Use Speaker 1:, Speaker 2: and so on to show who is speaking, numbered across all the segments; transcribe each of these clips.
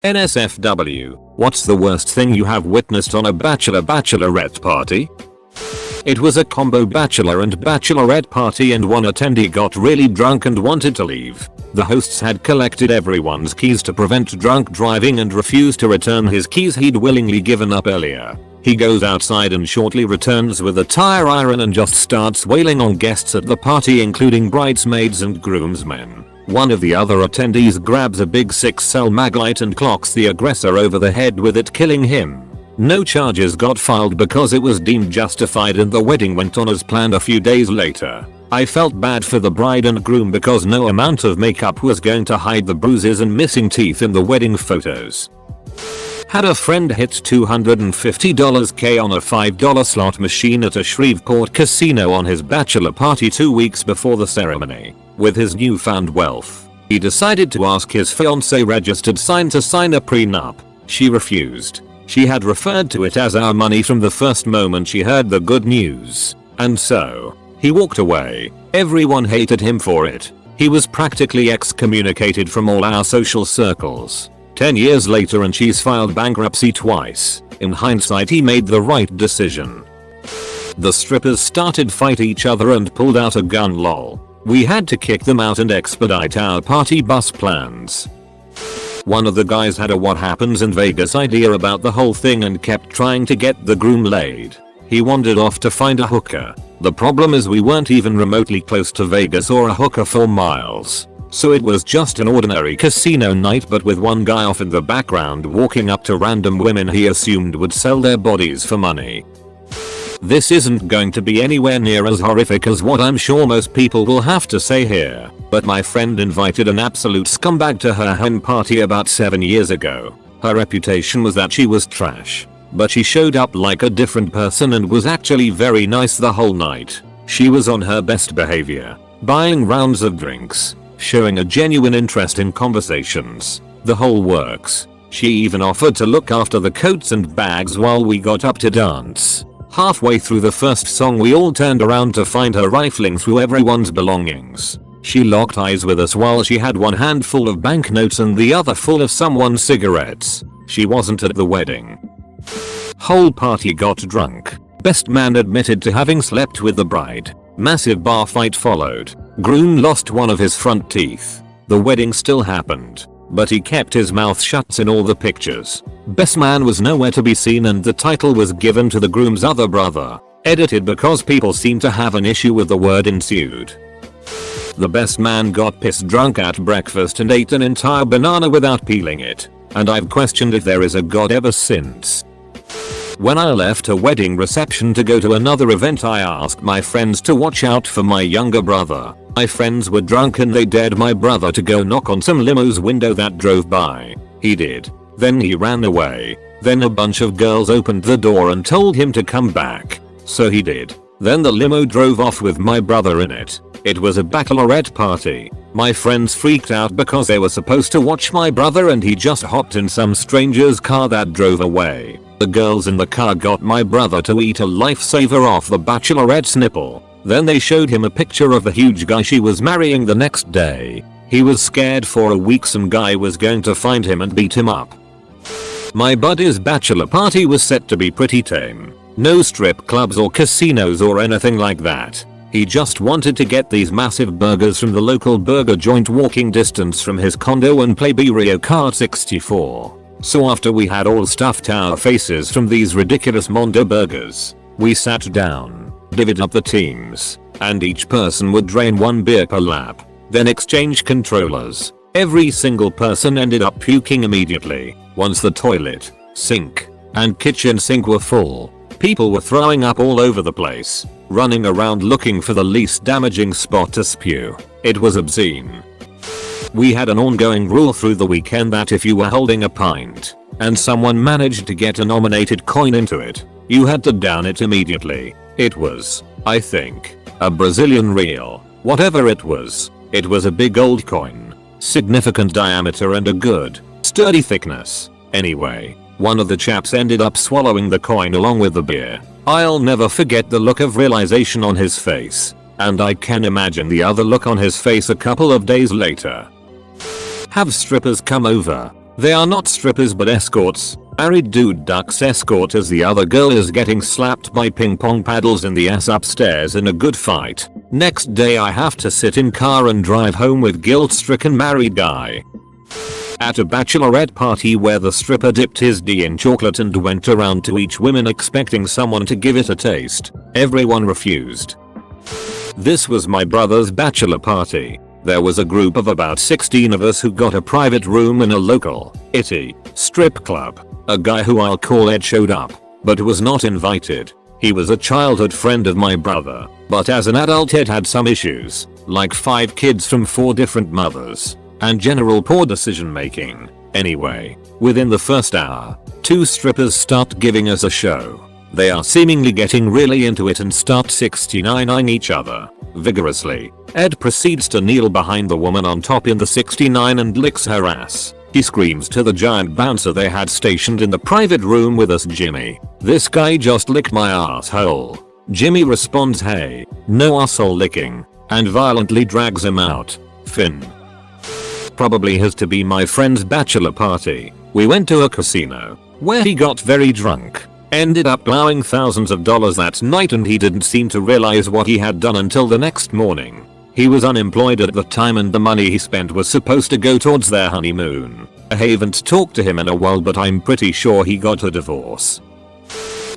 Speaker 1: NSFW, what's the worst thing you have witnessed on a bachelorette party? It was a combo bachelor and bachelorette party and one attendee got really drunk and wanted to leave. The hosts had collected everyone's keys to prevent drunk driving and refused to return his keys he'd willingly given up earlier. He goes outside and shortly returns with a tire iron and just starts wailing on guests at the party, including bridesmaids and groomsmen. One of the other attendees grabs a big 6-cell maglite and clocks the aggressor over the head with it, killing him. No charges got filed because it was deemed justified and the wedding went on as planned a few days later. I felt bad for the bride and groom because no amount of makeup was going to hide the bruises and missing teeth in the wedding photos. Had a friend hit $250k on a $5 slot machine at a Shreveport casino on his bachelor party 2 weeks before the ceremony. With his newfound wealth, he decided to ask his fiancée registered sign to sign a prenup. She refused. She had referred to it as our money from the first moment she heard the good news. And so, he walked away. Everyone hated him for it. He was practically excommunicated from all our social circles. 10 years later and she's filed bankruptcy twice. In hindsight, he made the right decision. The strippers started fight each other and pulled out a gun, lol. We had to kick them out and expedite our party bus plans. One of the guys had a what happens in Vegas idea about the whole thing and kept trying to get the groom laid. He wandered off to find a hooker. The problem is we weren't even remotely close to Vegas or a hooker for miles. So it was just an ordinary casino night, but with one guy off in the background walking up to random women he assumed would sell their bodies for money. This isn't going to be anywhere near as horrific as what I'm sure most people will have to say here, but my friend invited an absolute scumbag to her hen party about 7 years ago. Her reputation was that she was trash, but she showed up like a different person and was actually very nice the whole night. She was on her best behavior, buying rounds of drinks, showing a genuine interest in conversations, the whole works. She even offered to look after the coats and bags while we got up to dance. Halfway through the first song we all turned around to find her rifling through everyone's belongings. She locked eyes with us while she had one hand full of banknotes and the other full of someone's cigarettes. She wasn't at the wedding. Whole party got drunk. Best man admitted to having slept with the bride. Massive bar fight followed. Groom lost one of his front teeth. The wedding still happened, but he kept his mouth shut in all the pictures. Best man was nowhere to be seen and the title was given to the groom's other brother. Edited because people seem to have an issue with the word ensued. The best man got pissed drunk at breakfast and ate an entire banana without peeling it. And I've questioned if there is a God ever since. When I left a wedding reception to go to another event, I asked my friends to watch out for my younger brother. My friends were drunk and they dared my brother to go knock on some limo's window that drove by. He did. Then he ran away. Then a bunch of girls opened the door and told him to come back. So he did. Then the limo drove off with my brother in it. It was a bachelorette party. My friends freaked out because they were supposed to watch my brother and he just hopped in some stranger's car that drove away. The girls in the car got my brother to eat a lifesaver off the bachelorette's nipple. Then they showed him a picture of the huge guy she was marrying the next day. He was scared for a week some guy was going to find him and beat him up. My buddy's bachelor party was set to be pretty tame. No strip clubs or casinos or anything like that. He just wanted to get these massive burgers from the local burger joint walking distance from his condo and play Mario Kart 64. So after we had all stuffed our faces from these ridiculous Mondo burgers, we sat down, divvied up the teams, and each person would drain 1 beer per lap, then exchange controllers. Every single person ended up puking immediately once the toilet, sink, and kitchen sink were full. People were throwing up all over the place, running around looking for the least damaging spot to spew. It was obscene. We had an ongoing rule through the weekend that if you were holding a pint and someone managed to get a nominated coin into it, you had to down it immediately. It was, I think, a Brazilian real. Whatever it was a big old coin, significant diameter and a good, sturdy thickness. Anyway, one of the chaps ended up swallowing the coin along with the beer. I'll never forget the look of realization on his face, and I can imagine the other look on his face a couple of days later. Have strippers come over. They are not strippers but escorts. Married dude ducks escort as the other girl is getting slapped by ping pong paddles in the ass upstairs in a good fight. Next day I have to sit in car and drive home with guilt-stricken married guy. At a bachelorette party where the stripper dipped his D in chocolate and went around to each woman expecting someone to give it a taste. Everyone refused. This was my brother's bachelor party. There was a group of about 16 of us who got a private room in a local, itty, strip club. A guy who I'll call Ed showed up, but was not invited. He was a childhood friend of my brother, but as an adult Ed had some issues, like 5 kids from 4 different mothers, and general poor decision making. Anyway, within the first hour, 2 strippers start giving us a show. They are seemingly getting really into it and start 69ing each other vigorously. Ed proceeds to kneel behind the woman on top in the 69 and licks her ass. He screams to the giant bouncer they had stationed in the private room with us, Jimmy, "This guy just licked my asshole." Jimmy responds, "Hey, no asshole licking," and violently drags him out. Finn. Probably has to be my friend's bachelor party. We went to a casino, where he got very drunk. Ended up blowing thousands of dollars that night and he didn't seem to realize what he had done until the next morning. He was unemployed at the time and the money he spent was supposed to go towards their honeymoon. I haven't talked to him in a while but I'm pretty sure he got a divorce.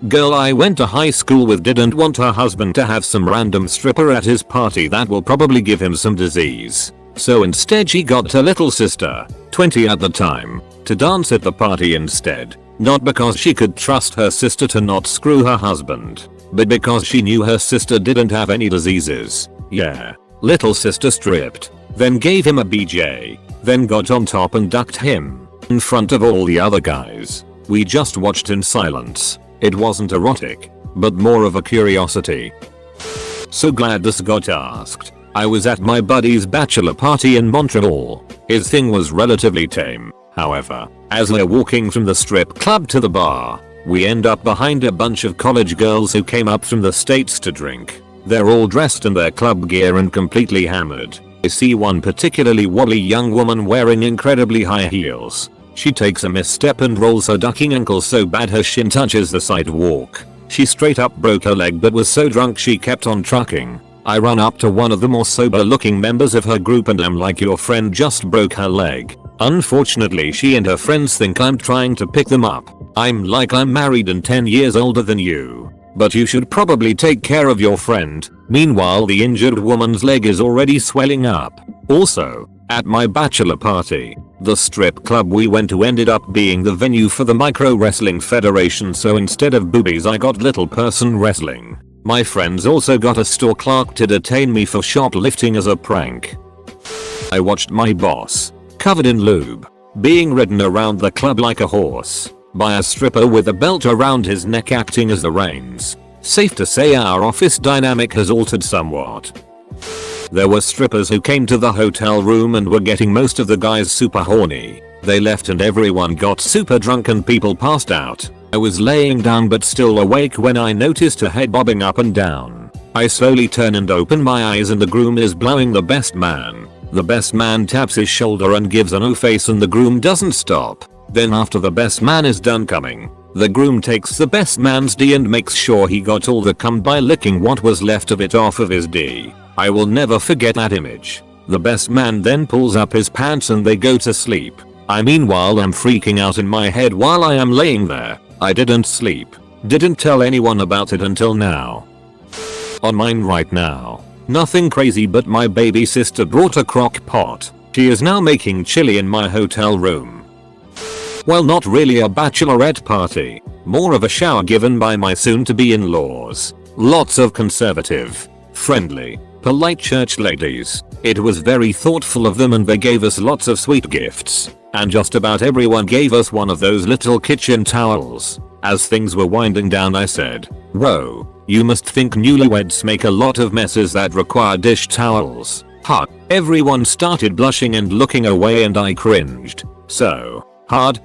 Speaker 1: Girl I went to high school with didn't want her husband to have some random stripper at his party that will probably give him some disease. So instead she got her little sister, 20 at the time, to dance at the party instead. Not because she could trust her sister to not screw her husband, but because she knew her sister didn't have any diseases. Yeah. Little sister stripped, then gave him a BJ, then got on top and ducked him in front of all the other guys. We just watched in silence. It wasn't erotic, but more of a curiosity. So glad this got asked. I was at my buddy's bachelor party in Montreal. His thing was relatively tame. However, as we're walking from the strip club to the bar, we end up behind a bunch of college girls who came up from the States to drink. They're all dressed in their club gear and completely hammered. I see one particularly wobbly young woman wearing incredibly high heels. She takes a misstep and rolls her ducking ankle so bad her shin touches the sidewalk. She straight up broke her leg but was so drunk she kept on trucking. I run up to one of the more sober looking members of her group and I'm like, "Your friend just broke her leg." Unfortunately she and her friends think I'm trying to pick them up. I'm like, "I'm married and 10 years older than you, but you should probably take care of your friend." Meanwhile the injured woman's leg is already swelling up. Also, at my bachelor party, the strip club we went to ended up being the venue for the Micro Wrestling Federation, so instead of boobies I got little person wrestling. My friends also got a store clerk to detain me for shoplifting as a prank. I watched my boss, covered in lube, being ridden around the club like a horse by a stripper with a belt around his neck acting as the reins. Safe to say our office dynamic has altered somewhat. There were strippers who came to the hotel room and were getting most of the guys super horny. They left and everyone got super drunk and people passed out. I was laying down but still awake when I noticed her head bobbing up and down. I slowly turn and open my eyes and the groom is blowing the best man. The best man taps his shoulder and gives a no face and the groom doesn't stop. Then after the best man is done coming, the groom takes the best man's D and makes sure he got all the cum by licking what was left of it off of his D. I will never forget that image. The best man then pulls up his pants and they go to sleep. Meanwhile I'm freaking out in my head while I am laying there. I didn't sleep. Didn't tell anyone about it until now. On mine right now. Nothing crazy but my baby sister brought a crock pot. She is now making chili in my hotel room. Well, not really a bachelorette party. More of a shower given by my soon-to-be in-laws. Lots of conservative, friendly, polite church ladies. It was very thoughtful of them and they gave us lots of sweet gifts. And just about everyone gave us one of those little kitchen towels. As things were winding down I said, "Whoa, you must think newlyweds make a lot of messes that require dish towels." Ha. Everyone started blushing and looking away and I cringed. So hard.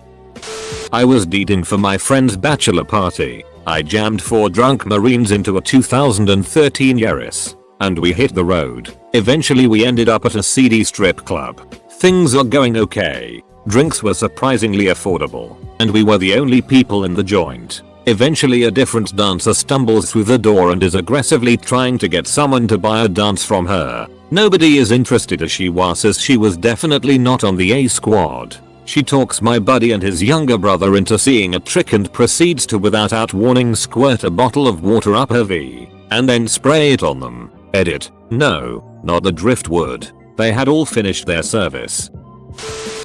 Speaker 1: I was dating for my friend's bachelor party. I jammed 4 drunk Marines into a 2013 Yaris. And we hit the road. Eventually we ended up at a seedy strip club. Things are going okay. Drinks were surprisingly affordable, and we were the only people in the joint. Eventually a different dancer stumbles through the door and is aggressively trying to get someone to buy a dance from her. Nobody is interested as she was definitely not on the A squad. She talks my buddy and his younger brother into seeing a trick and proceeds to without warning squirt a bottle of water up her V, and then spray it on them. Edit. No, not the driftwood. They had all finished their service.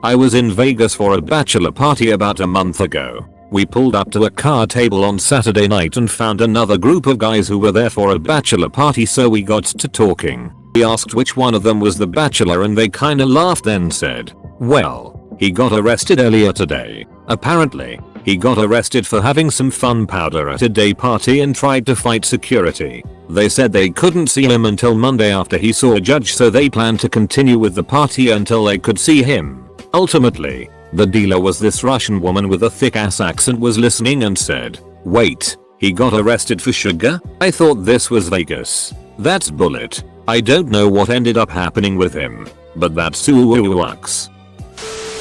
Speaker 1: I was in Vegas for a bachelor party about a month ago. We pulled up to a card table on Saturday night and found another group of guys who were there for a bachelor party, so we got to talking. We asked which one of them was the bachelor and they kinda laughed then said, well, he got arrested earlier today. Apparently, he got arrested for having some fun powder at a day party and tried to fight security. They said they couldn't see him until Monday after he saw a judge, so they planned to continue with the party until they could see him. Ultimately, the dealer was this Russian woman with a thick ass accent was listening and said, wait, he got arrested for sugar? I thought this was Vegas. That's bullet. I don't know what ended up happening with him, but that sucks.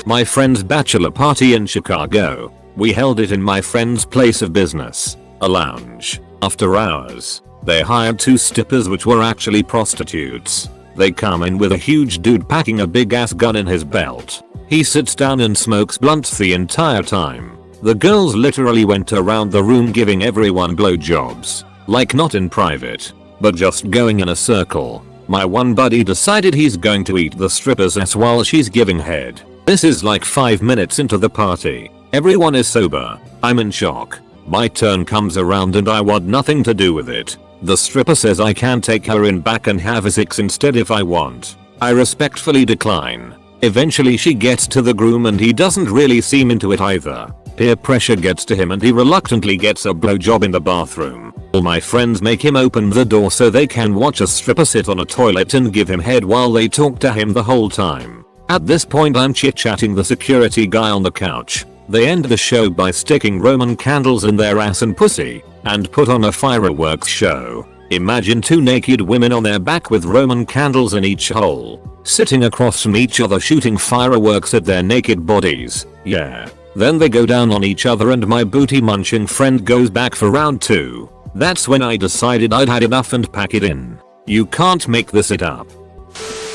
Speaker 1: My friend's bachelor party in Chicago. We held it in my friend's place of business, a lounge. After hours, they hired 2 strippers which were actually prostitutes. They come in with a huge dude packing a big ass gun in his belt. He sits down and smokes blunts the entire time. The girls literally went around the room giving everyone blowjobs. Like not in private, but just going in a circle. My one buddy decided he's going to eat the stripper's ass while she's giving head. This is like 5 minutes into the party. Everyone is sober. I'm in shock. My turn comes around and I want nothing to do with it. The stripper says I can take her in back and have a sex instead if I want. I respectfully decline. Eventually she gets to the groom and he doesn't really seem into it either. Peer pressure gets to him and he reluctantly gets a blowjob in the bathroom. All my friends make him open the door so they can watch a stripper sit on a toilet and give him head while they talk to him the whole time. At this point I'm chit-chatting the security guy on the couch. They end the show by sticking Roman candles in their ass and pussy, and put on a fireworks show. Imagine 2 naked women on their back with Roman candles in each hole, sitting across from each other shooting fireworks at their naked bodies. Yeah. Then they go down on each other and my booty munching friend goes back for round 2. That's when I decided I'd had enough and pack it in. You can't make this it up.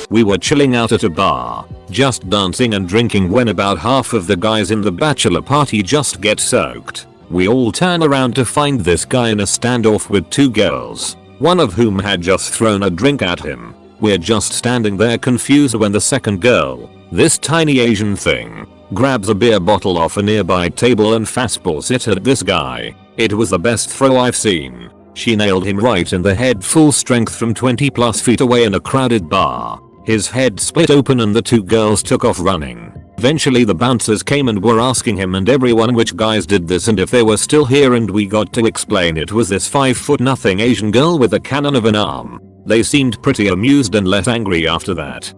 Speaker 1: We were chilling out at a bar, just dancing and drinking when about half of the guys in the bachelor party just get soaked. We all turn around to find this guy in a standoff with 2 girls, one of whom had just thrown a drink at him. We're just standing there confused when the second girl, this tiny Asian thing, grabs a beer bottle off a nearby table and fastballs it at this guy. It was the best throw I've seen. She nailed him right in the head full strength from 20+ feet away in a crowded bar. His head split open and the 2 girls took off running. Eventually the bouncers came and were asking him and everyone which guys did this and if they were still here, and we got to explain it was this 5'0" Asian girl with a cannon of an arm. They seemed pretty amused and less angry after that.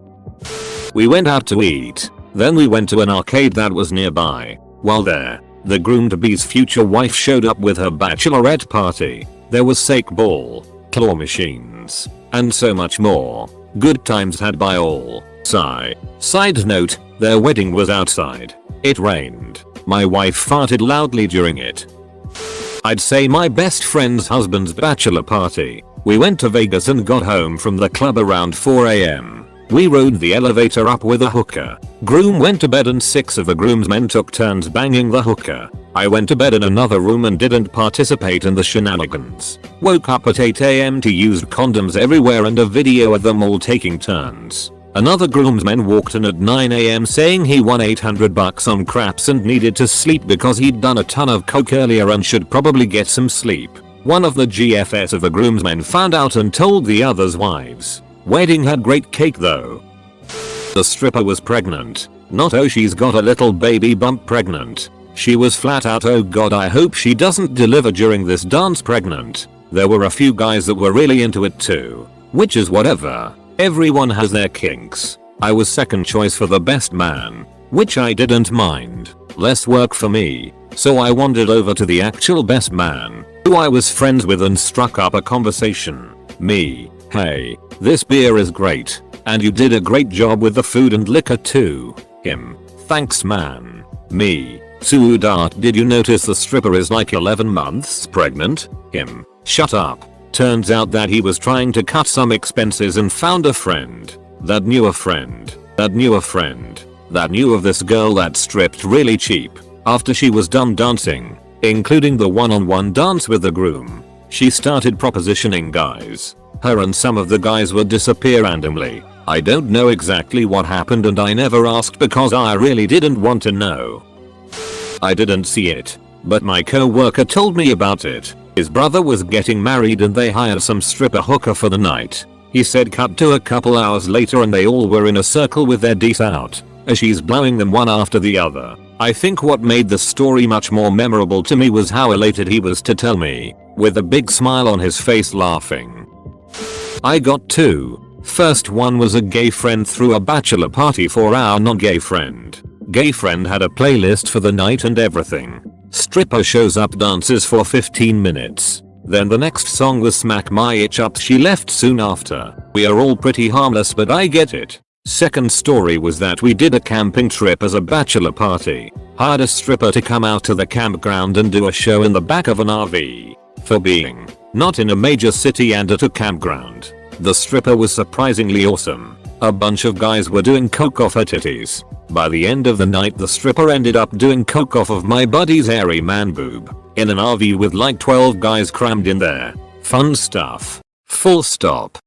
Speaker 1: We went out to eat. Then we went to an arcade that was nearby. While there, the groom-to-be's future wife showed up with her bachelorette party. There was sake ball, claw machines, and so much more. Good times had by all. Sigh. Side note, their wedding was outside. It rained. My wife farted loudly during it. I'd say my best friend's husband's bachelor party. We went to Vegas and got home from the club around 4 AM. We rode the elevator up with a hooker. Groom went to bed and 6 of the groomsmen took turns banging the hooker. I went to bed in another room and didn't participate in the shenanigans. Woke up at 8 AM to use condoms everywhere and a video of them all taking turns. Another groomsman walked in at 9 AM saying he won $800 on craps and needed to sleep because he'd done a ton of coke earlier and should probably get some sleep. One of the GFS of the groomsmen found out and told the others' wives. Wedding had great cake though. The stripper was pregnant. Not oh she's got a little baby bump pregnant. She was flat out oh god I hope she doesn't deliver during this dance pregnant. There were a few guys that were really into it too. Which is whatever. Everyone has their kinks. I was second choice for the best man, which I didn't mind. Less work for me. So I wandered over to the actual best man, who I was friends with, and struck up a conversation. Me. Hey, this beer is great. And you did a great job with the food and liquor too. Him. Thanks man. Me. Suudart, did you notice the stripper is like 11 months pregnant? Him. Shut up. Turns out that he was trying to cut some expenses and found a friend. That knew a friend. That knew a friend. That knew of this girl that stripped really cheap. After she was done dancing, including the one-on-one dance with the groom, she started propositioning guys. Her and some of the guys would disappear randomly. I don't know exactly what happened and I never asked because I really didn't want to know. I didn't see it, but my co-worker told me about it. His brother was getting married and they hired some stripper hooker for the night. He said cut to a couple hours later and they all were in a circle with their D's out, as she's blowing them one after the other. I think what made the story much more memorable to me was how elated he was to tell me, with a big smile on his face laughing. I got two. First one was a gay friend threw a bachelor party for our non-gay friend. Gay friend had a playlist for the night and everything. Stripper shows up, dances for 15 minutes. Then the next song was Smack My Itch Up. She left soon after. We are all pretty harmless but I get it. Second story was that we did a camping trip as a bachelor party. Hired a stripper to come out to the campground and do a show in the back of an RV. For being not in a major city and at a campground, the stripper was surprisingly awesome. A bunch of guys were doing coke off her titties. By the end of the night the stripper ended up doing coke off of my buddy's hairy man boob. In an RV with like 12 guys crammed in there. Fun stuff. Full stop.